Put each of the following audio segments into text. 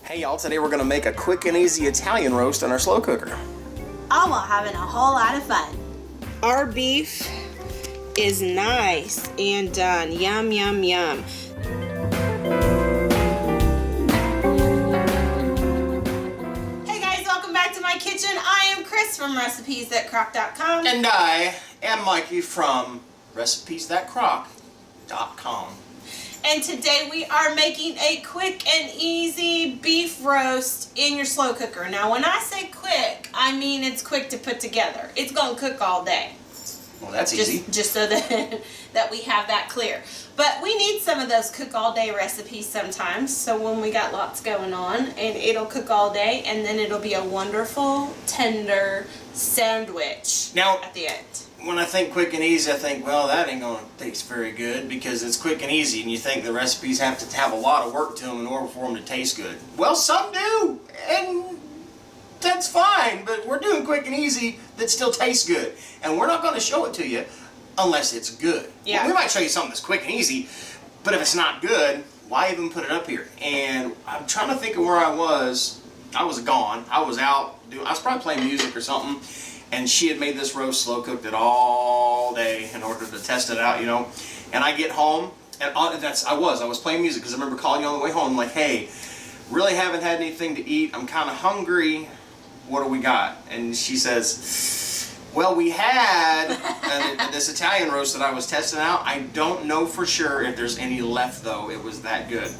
Hey y'all, today we're gonna make a quick and easy Italian roast on our slow cooker. All while having a whole lot of fun. Our beef is nice and done. Yum, yum, yum. Hey guys, welcome back to my kitchen. I am Cris from ReaderRecipes.crock.com. And I am Mikey from ReaderRecipes.crock.com. And today we are making a quick and easy beef roast in your slow cooker. Now when I say quick, I mean it's quick to put together. It's going to cook all day. Well, that's easy. Just so that we have that clear. But we need some of those cook all day recipes sometimes. So when we got lots going on, and it'll cook all day, and then it'll be a wonderful, tender sandwich Now, at the end. when I think quick and easy, I think, well, that ain't gonna taste very good because it's quick and easy, and you think the recipes have to have a lot of work to them in order for them to taste good. Well, some do, and that's fine, but we're doing quick and easy that still tastes good, and we're not gonna show it to you unless it's good. Yeah. We might show you something that's quick and easy, but if it's not good, why even put it up here? And I'm trying to think of where I was. I was gone. I was out. I was probably playing music or something. And she had made this roast, slow cooked it all day in order to test it out, you know. And I get home, and I was playing music because I remember calling you on the way home, like, hey, really haven't had anything to eat. I'm kind of hungry. What do we got? And she says, well, we had this Italian roast that I was testing out. I don't know for sure if there's any left, though. It was that good.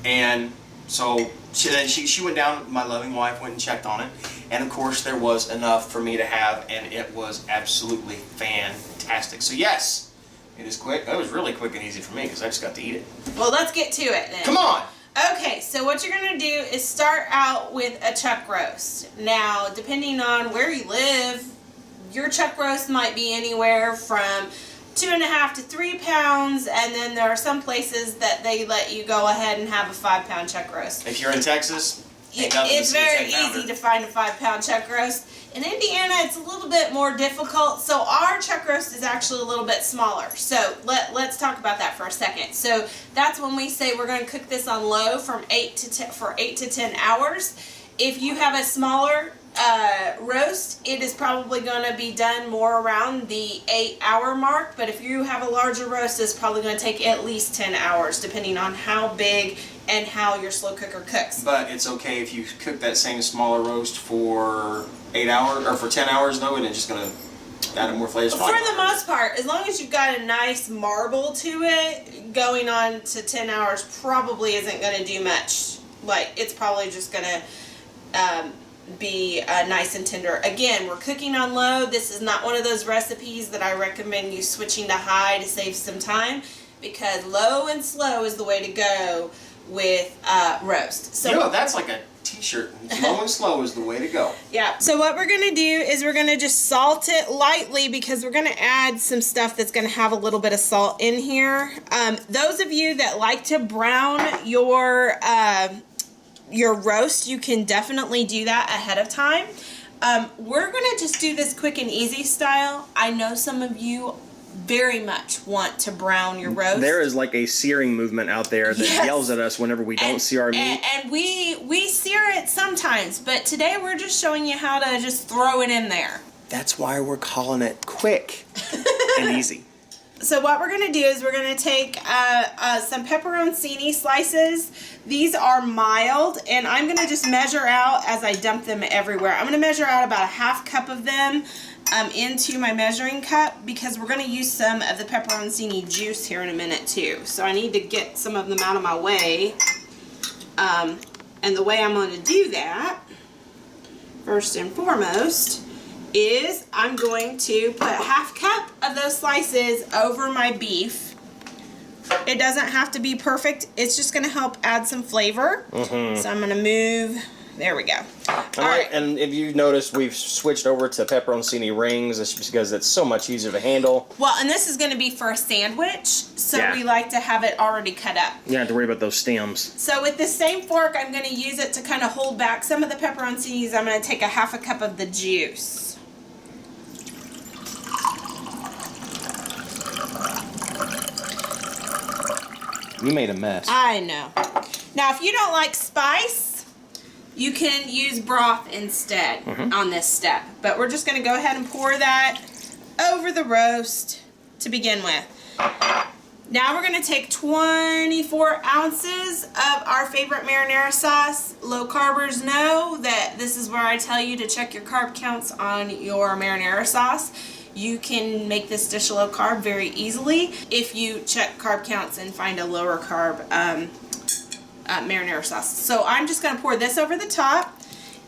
And so she went down, my loving wife went and checked on it, and of course there was enough for me to have, and it was absolutely fantastic. So yes, it is quick. It was really quick and easy for me because I just got to eat it. Well, let's get to it then. Come on! Okay, so what you're going to do is start out with a chuck roast. Now, depending on where you live, your chuck roast might be anywhere from 2.5 to 3 pounds, and then there are some places that they let you go ahead and have a 5-pound chuck roast. If you're in Texas, it's very easy to find a 5-pound chuck roast. In Indiana, it's a little bit more difficult, so our chuck roast is actually a little bit smaller. So let's talk about that for a second. So that's when we say we're going to cook this on low for 8 to 10 hours. If you have a smaller roast, it is probably going to be done more around the 8-hour mark, but if you have a larger roast, it's probably going to take at least 10 hours depending on how big and how your slow cooker cooks. But it's okay if you cook that same smaller roast for 8 hours, or for 10 hours though, and it's just going to add more flavors. For the most part, as long as you've got a nice marble to it, going on to 10 hours probably isn't going to do much. Like, it's probably just going to be nice and tender. Again, we're cooking on low. This is not one of those recipes that I recommend you switching to high to save some time, because low and slow is the way to go with roast. So, you know, that's like a t-shirt. Low and slow is the way to go. Yeah. So what we're going to do is we're going to just salt it lightly, because we're going to add some stuff that's going to have a little bit of salt in here. Those of you that like to brown your roast, you can definitely do that ahead of time. We're going to just do this quick and easy style. I know some of you very much want to brown your roast. There is like a searing movement out there that yells at us whenever we don't sear our meat. And we sear it sometimes, but today we're just showing you how to just throw it in there. That's why we're calling it quick and easy. So what we're going to do is we're going to take some pepperoncini slices. These are mild, and I'm going to just measure out as I dump them everywhere. I'm going to measure out about a 1/2 cup of them into my measuring cup, because we're going to use some of the pepperoncini juice here in a minute too. So I need to get some of them out of my way. And the way I'm going to do that, first and foremost, is I'm going to put 1/2 cup of those slices over my beef. It doesn't have to be perfect. It's just going to help add some flavor. So I'm going to move. There we go. All right. And if you've noticed, we've switched over to pepperoncini rings. It's just because it's so much easier to handle. Well, and this is going to be for a sandwich, so we like to have it already cut up. You don't have to worry about those stems. So with this same fork, I'm going to use it to kind of hold back some of the pepperoncinis. I'm going to take a 1/2 cup of the juice. You made a mess. I know. Now, if you don't like spice, you can use broth instead on this step. But we're just going to go ahead and pour that over the roast to begin with. Now we're going to take 24 ounces of our favorite marinara sauce. Low carbers know that this is where I tell you to check your carb counts on your marinara sauce. You can make this dish low carb very easily if you check carb counts and find a lower carb marinara sauce. So I'm just going to pour this over the top,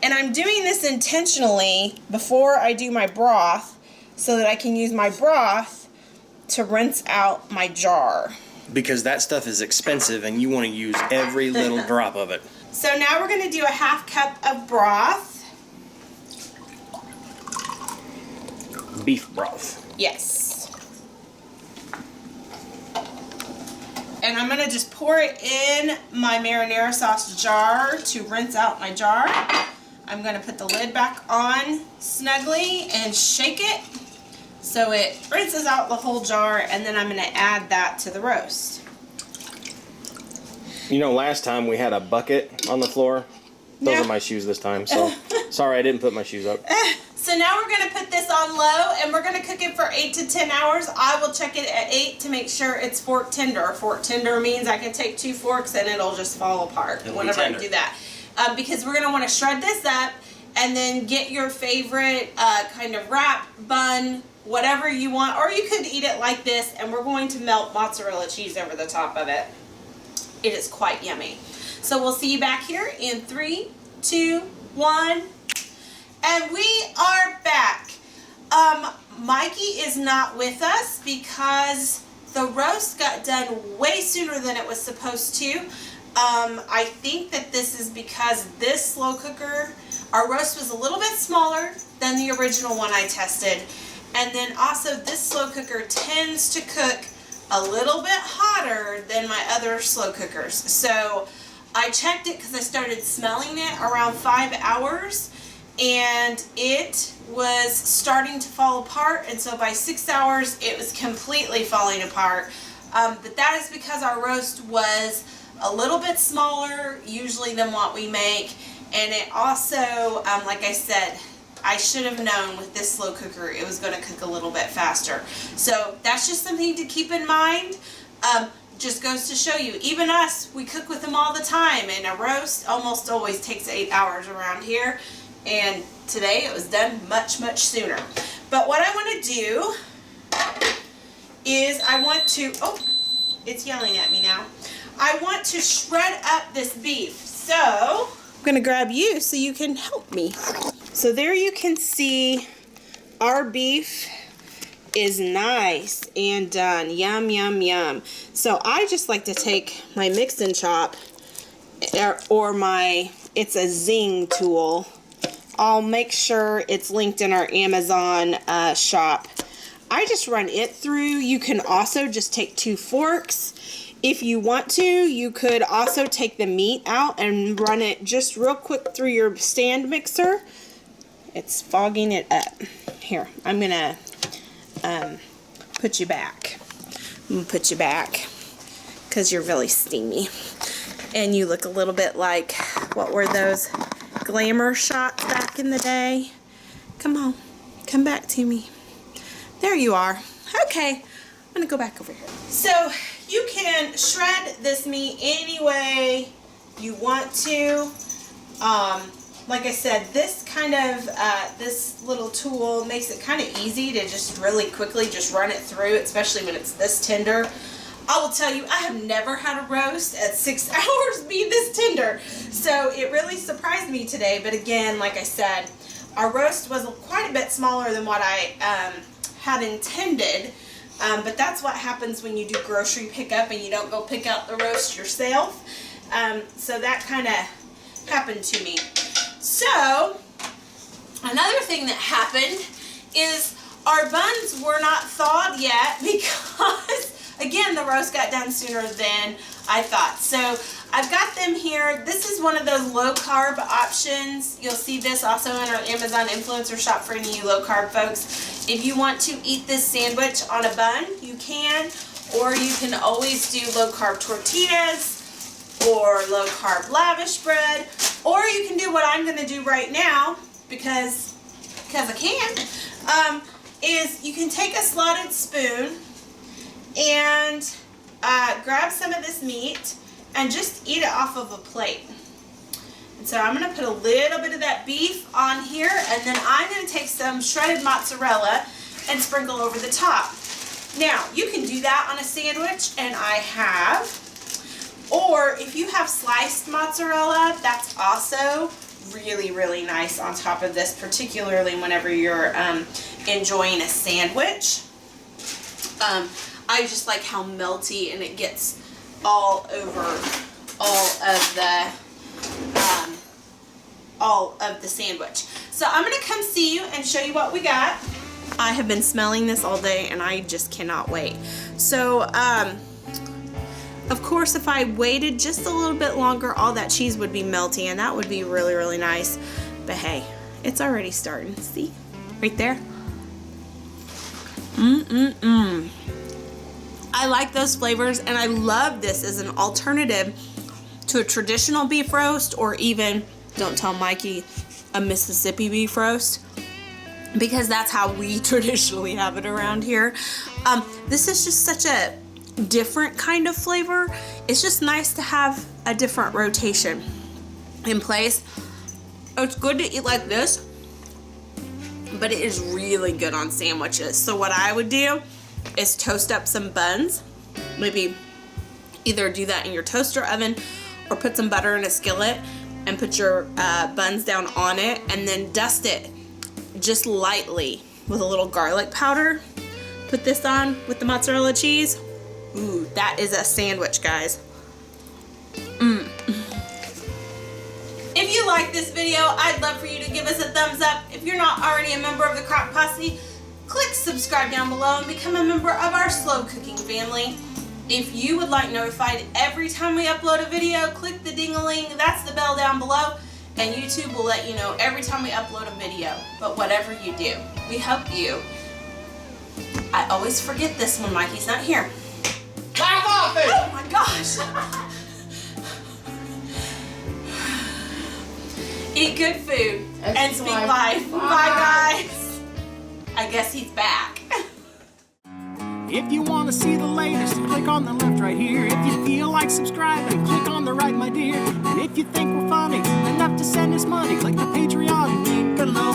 and I'm doing this intentionally before I do my broth so that I can use my broth to rinse out my jar. Because that stuff is expensive and you want to use every little drop of it. So now we're going to do a half cup of broth. Beef broth. Yes. And I'm going to just pour it in my marinara sauce jar to rinse out my jar. I'm going to put the lid back on snugly and shake it so it rinses out the whole jar, and then I'm going to add that to the roast. You know, last time we had a bucket on the floor. Those are my shoes this time, so sorry I didn't put my shoes up. So now we're going to put this on low, and we're going to cook it for 8 to 10 hours. I will check it at 8 to make sure it's fork tender. Fork tender means I can take 2 forks and it'll just fall apart whenever I do that. Because we're going to want to shred this up and then get your favorite kind of wrap, bun, whatever you want, or you could eat it like this, and we're going to melt mozzarella cheese over the top of it. It is quite yummy. So we'll see you back here in 3, 2, 1, and we are back. Mikey is not with us because the roast got done way sooner than it was supposed to. I think that this is because this slow cooker, our roast was a little bit smaller than the original one I tested. And then also this slow cooker tends to cook a little bit hotter than my other slow cookers. So I checked it because I started smelling it around 5 hours, and it was starting to fall apart, and so by 6 hours it was completely falling apart. But that is because our roast was a little bit smaller usually than what we make, and it also, like I said, I should have known with this slow cooker it was going to cook a little bit faster. So that's just something to keep in mind. Just goes to show you, even us, we cook with them all the time, and a roast almost always takes 8 hours around here, and today it was done much sooner. But what I want to do is I want to, oh, it's yelling at me now. I want to shred up this beef. So I'm going to grab you so you can help me. So there you can see our beef is nice and done. Yum, yum, yum. So I just like to take my mix and chop or my, it's a zing tool. I'll make sure it's linked in our Amazon shop. I just run it through. You can also just take 2 forks. If you want to, you could also take the meat out and run it just real quick through your stand mixer. It's fogging it up. Here, I'm gonna put you back. I'm gonna put you back because you're really steamy. And you look a little bit like, what were those glamour shots back in the day? Come on, come back to me. There you are. Okay, I'm gonna go back over here. So you can shred this meat any way you want to. Like I said, this kind of, this little tool makes it kind of easy to just really quickly just run it through, especially when it's this tender. I will tell you, I have never had a roast at 6 hours be this tender. So it really surprised me today. But again, like I said, our roast was quite a bit smaller than what I had intended. But that's what happens when you do grocery pickup and you don't go pick out the roast yourself. So that kind of happened to me. So another thing that happened is our buns were not thawed yet because, again, the roast got done sooner than I thought. So I've got them here. This is one of those low carb options. You'll see this also in our Amazon influencer shop for any of you low carb folks. If you want to eat this sandwich on a bun, you can, or you can always do low carb tortillas or low carb lavish bread, or you can do you what I'm going to do right now, because I can, is you can take a slotted spoon and grab some of this meat and just eat it off of a plate. And so I'm going to put a little bit of that beef on here, and then I'm going to take some shredded mozzarella and sprinkle over the top. Now, you can do that on a sandwich, and I have. Or if you have sliced mozzarella, that's also really, really nice on top of this, particularly whenever you're enjoying a sandwich. I just like how melty and it gets all over all of the sandwich. So I'm going to come see you and show you what we got. I have been smelling this all day and I just cannot wait. So, of course, if I waited just a little bit longer, all that cheese would be melty, and that would be really, really nice. But hey, it's already starting. See? Right there? I like those flavors, and I love this as an alternative to a traditional beef roast, or even, don't tell Mikey, a Mississippi beef roast, because that's how we traditionally have it around here. This is just such a different kind of flavor. It's just nice to have a different rotation in place. It's good to eat like this, but it is really good on sandwiches. So what I would do is toast up some buns. Maybe either do that in your toaster oven or put some butter in a skillet and put your buns down on it, and then dust it just lightly with a little garlic powder. Put this on with the mozzarella cheese. Ooh, that is a sandwich, guys. If you like this video, I'd love for you to give us a thumbs up. If you're not already a member of the Crock Posse, click subscribe down below and become a member of our slow cooking family. If you would like notified every time we upload a video, click the ding-a-ling, that's the bell down below, and YouTube will let you know every time we upload a video. But whatever you do, we hope you. I always forget this when Mikey's not here. Laugh off it! Oh my gosh! Eat good food and speak life. Bye, guys. I guess he's back. If you want to see the latest, click on the left right here. If you feel like subscribing, click on the right, my dear. And if you think we're funny enough to send us money, click the Patreon link below.